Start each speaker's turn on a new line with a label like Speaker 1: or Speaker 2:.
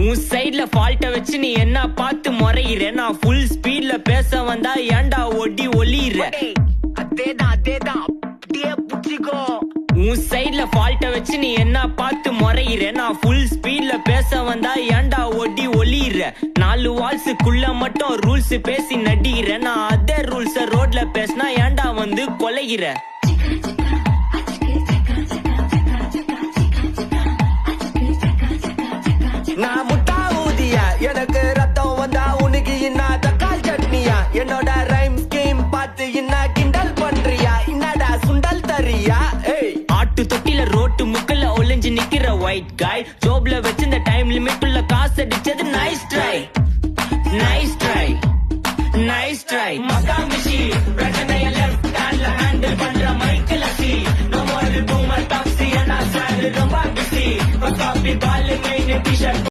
Speaker 1: உன் சைட்ல ஃபால்ட்ட வச்சு நீ என்ன பார்த்து முறையிற, நான் ஃபுல் ஸ்பீட்ல பேச வந்தா ஏன்டா ஒடி ஒளியிற.
Speaker 2: அதேதான் அப்படியே புடிச்சுக்கோ.
Speaker 1: உன் சைட்ல ஃபால்ட்ட வச்சு நீ என்ன பார்த்து முறையிற, நான் ஃபுல் ஸ்பீட்ல பேச வந்தா ஏன்டா ஒடி ஒளியிற. 4 வால்ஸுக்குள்ள மட்டும் ரூல்ஸ் பேசி நடிகிற, நான் அதே ரூல்ஸ ரோட்ல பேசினா ஏன்டா வந்து கொலைகிற.
Speaker 2: நான் முட்டா ஊதியா, எனக்கு ரத்தம் வந்தா உனக்கு இன்னா தக்காளி சட்னியா. என்னோட ரைம் ஸ்கீம் பார்த்து என்ன கிண்டல் பண்றியா, என்னடா சுண்டல் தரியா.
Speaker 1: ஆட்டு தொட்டில ரோட்டு முக்கல ஒளிஞ்சு நிக்கிற ஒயிட் காய், ஜோப்ல வச்சிருந்த டைம் லிமிட் உள்ள காசு அடிச்சது nice try, nice try, nice try. மகாமிஷி பிரச்சனைய லெஃப்ட் ஹேண்ட்ல ஹேண்டில் பண்ற மைக்கேல் அசி, நம்ம பூமர் டாக்ஸி, நான் சார் ரொம்ப பிஸி. காபி பால் மெயின் டி-ஷர்ட்